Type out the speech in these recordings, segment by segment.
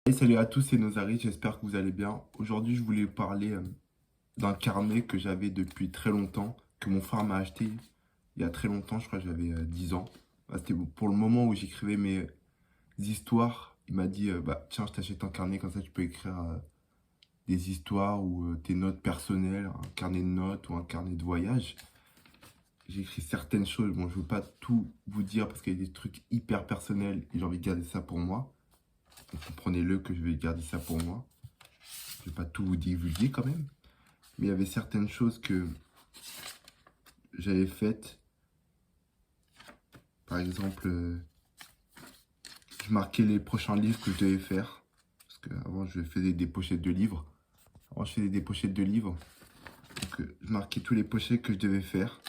Et salut à tous, c'est Nozari, j'espère que vous allez bien. Aujourd'hui, je voulais parler d'un carnet que j'avais depuis très longtemps, que mon frère m'a acheté il y a très longtemps, je crois que j'avais 10 ans. C'était pour le moment où j'écrivais mes histoires. Il m'a dit, bah, tiens, je t'achète un carnet, comme ça tu peux écrire des histoires ou tes notes personnelles, un carnet de notes ou un carnet de voyage. J'ai écrit certaines choses, bon, je ne veux pas tout vous dire parce qu'il y a des trucs hyper personnels et j'ai envie de garder ça pour moi. Donc comprenez-le que je vais garder ça pour moi. Je vais pas tout vous divulguer quand même. Mais il y avait certaines choses que j'avais faites. Par exemple, je marquais les prochains livres que je devais faire. Parce qu'avant, je faisais des pochettes de livres. Avant, je faisais des pochettes de livres. Donc, je marquais tous les pochettes que je devais faire.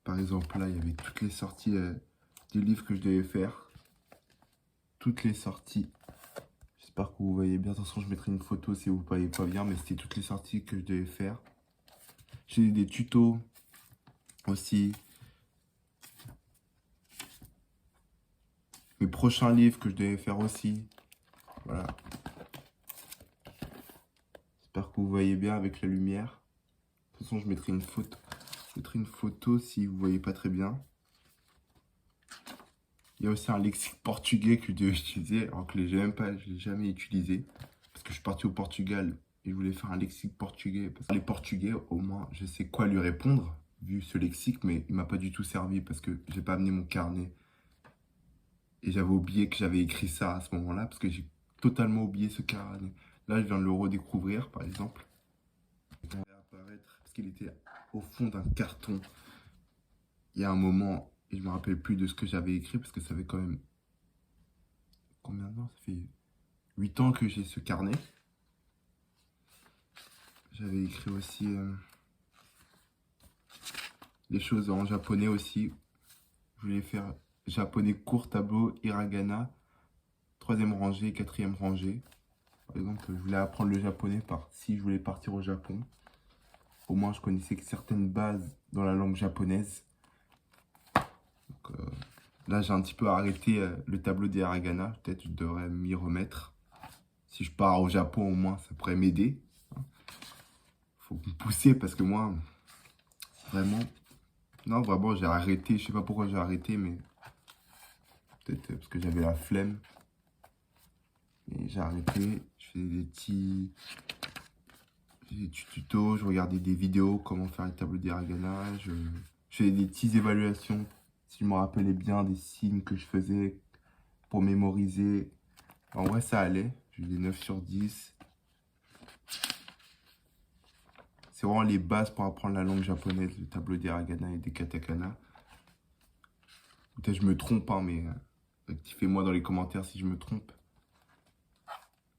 Par exemple, là, il y avait toutes les sorties des livres que je devais faire. Toutes les sorties. J'espère que vous voyez bien. Attention, je mettrai une photo si vous ne voyez pas bien. Mais c'était toutes les sorties que je devais faire. J'ai des tutos aussi. Mes prochains livres que je devais faire aussi. Voilà. J'espère que vous voyez bien avec la lumière. De toute façon, je mettrai une photo. Je mettrai une photo si vous voyez pas très bien. Il y a aussi un lexique portugais que je devais utiliser, alors que je l'ai jamais utilisé. Parce que je suis parti au Portugal et je voulais faire un lexique portugais. Parce que les portugais, au moins, je sais quoi lui répondre, vu ce lexique, mais il m'a pas du tout servi parce que j'ai pas amené mon carnet. Et j'avais oublié que j'avais écrit ça à ce moment-là, parce que j'ai totalement oublié ce carnet. Là, je viens de le redécouvrir, par exemple. Il va apparaître parce qu'il était au fond d'un carton. Il y a un moment, et je me rappelle plus de ce que j'avais écrit, parce que ça fait quand même... Combien de temps? Ça fait 8 ans que j'ai ce carnet. J'avais écrit aussi des choses en japonais aussi. Je voulais faire japonais court, tableau, hiragana, troisième rangée, quatrième rangée. Par exemple, je voulais apprendre le japonais si je voulais partir au Japon. Au moins, je connaissais que certaines bases dans la langue japonaise. Donc, là, j'ai un petit peu arrêté le tableau des hiragana. Peut-être je devrais m'y remettre. Si je pars au Japon, au moins, ça pourrait m'aider. Faut me pousser parce que moi, vraiment... Non, vraiment, j'ai arrêté. Je sais pas pourquoi j'ai arrêté, mais peut-être parce que j'avais la flemme. Et j'ai arrêté. Je faisais des petits tutos. Je regardais des vidéos, comment faire les tableaux d'hiragana. Je faisais des petites évaluations, si je me rappelais bien, des signes que je faisais pour mémoriser. En vrai, ça allait. J'ai eu des 9 sur 10. C'est vraiment les bases pour apprendre la langue japonaise, le tableau d'hiragana et des katakana. Peut-être que je me trompe, hein, mais rectifiez-moi dans les commentaires si je me trompe.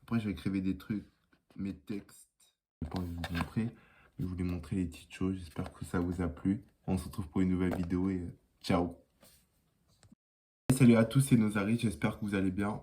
Après, j'ai écrivé des trucs, mes textes. Je n'ai pas envie de vous montrer, mais je voulais montrer les petites choses. J'espère que ça vous a plu. On se retrouve pour une nouvelle vidéo et ciao. Salut à tous, c'est Nozari, j'espère que vous allez bien.